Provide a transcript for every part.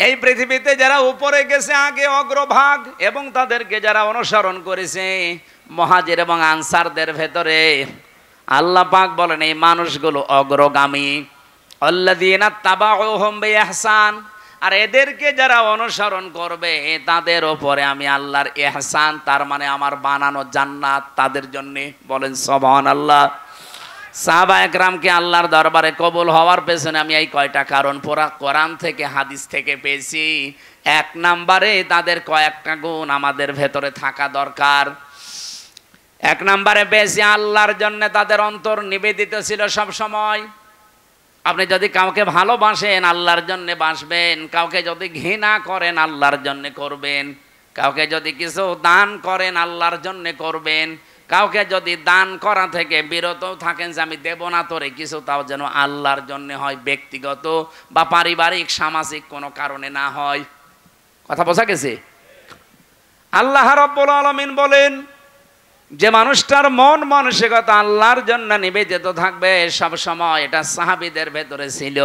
এই পৃথিবীতে যারা উপরে গেছে আগে অগ্রভাগ এবং তাদেরকে যারা অনুসরণ করেছে মুহাজির এবং আনসারদের ভেতরে আল্লাহ পাক বলেন এই মানুষগুলো অগ্রগামী। আল্লাযীনা তাবাউহুম বিইহসান, আর এদেরকে যারা অনুসরণ করবে তাদের উপরে আমি আল্লাহর ইহসান, তার মানে আমার বানানো জান্নাত তাদের জন্য। বলেন সুবহানাল্লাহ। সাহাবা একরামকে আল্লাহর দরবারে কবুল হওয়ার পেছনে আমি এই কয়টা কারণ পুরা কোরআন থেকে হাদিস থেকে পেয়েছি। এক নম্বরে তাদের কয়েকটা গুণ আমাদের ভেতরে থাকা দরকার। এক নম্বরে পেয়েছি আল্লাহর জন্য তাদের অন্তর নিবেদিত ছিল সব সময়। আপনি যদি কাউকে ভালোবাসেন আল্লাহর জন্য বাসবেন, কাউকে যদি ঘৃণা করেন আল্লাহর জন্য করবেন, কাউকে যদি কিছু দান করেন আল্লাহর জন্য করবেন, কাউকে যদি দান করা থেকে বিরত থাকেন যে আমি দেব না তোরে কিছু, তাও যেন আল্লাহর জন্য হয়, ব্যক্তিগত বা পারিবারিক সামাজিক কোনো কারণে না হয়। কথা বোঝা গেছে? আল্লাহ রাব্বুল আলামিন বলেন যে মানুষটার মন মানসিকতা আল্লাহর জন্য নিবেদিত থাকবে সব সময়, এটা সাহাবীদের ভেতরে ছিল।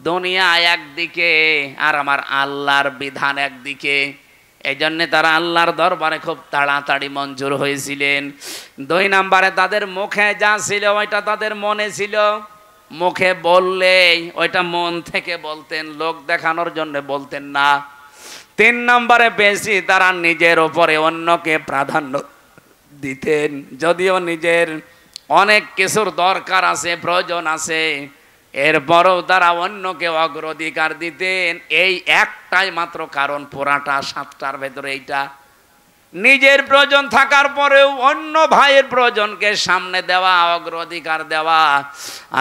দুনিয়া একদিকে আর আমার আল্লাহর বিধান একদিকে, এই জন্য তারা আল্লাহর দরবারে খুব তাড়াতাড়ি মঞ্জুর হয়েছিলেন। দুই নম্বরে তাদের মুখে যা ছিল ওইটা তাদের মনে ছিল। মুখে বললেই ওইটা মন থেকে বলতেন, লোক দেখানোর জন্য বলতেন না। তিন নম্বরে বেশি তারা নিজের উপরে অন্যকে প্রাধান্য দিতেন, যদিও নিজের অনেক কিছুর দরকার আছে, প্রয়োজন আছে, এরপরও তারা অন্যকে অগ্রাধিকার দিতেন। এই একটাই মাত্র কারণ, পুরাটা সাতটার ভেতরে এইটা। নিজের প্রয়োজন থাকার পরেও অন্য ভাইয়ের প্রয়োজনকে সামনে দেওয়া, অগ্রাধিকার দেওয়া।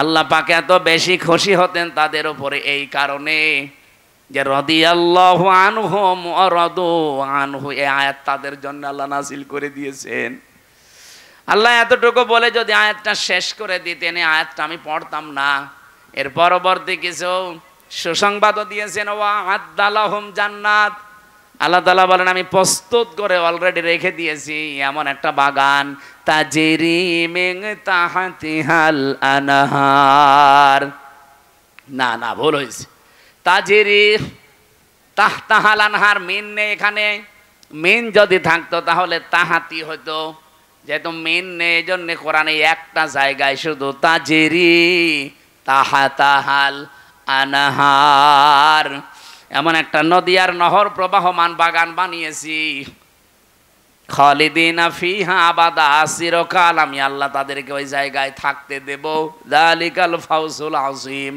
আল্লাহ পাক এত বেশি খুশি হতেন তাদের উপরে এই কারণে যে রাদিয়াল্লাহু আনহুম ওয়া রাদু আনহু, এই আয়াত তাদের জন্য আল্লাহ নাযিল করে দিয়েছেন। আল্লাহ এতটুকু বলে যদি আয়াতটা শেষ করে দিতেন, এই আয়াতটা আমি পড়তাম না। এর পরবর্তী কিছু সুসংবাদও দিয়েছেন, ওয়া আদালাহুম জান্নাত। আল্লাহ তাআলা বলেন আমি প্রস্তুত করে অলরেডি রেখে দিয়েছি এমন একটা বাগান, তাজরি মিন তাহতিহাল আনহার। না না, ভুল হয়েছে। তাজরি তাহতাহাল আনহার, মিন নেই এখানে। মিন যদি থাকতো তাহলে তাহাতি হতো, যেহেতু মিন নেই এই জন্য কোরআনে একটা জায়গায় শুধু তাজরি তাহাতাহাল আনহার, এমন একটা নদী আর নহর প্রবাহমান বাগান বানিয়েছি। খালিদিনা ফিহা আবাদা, চিরকাল আমি আল্লাহ তাদেরকে ওই জায়গায় থাকতে দেব। যালিকাল ফাউজুল আযীম,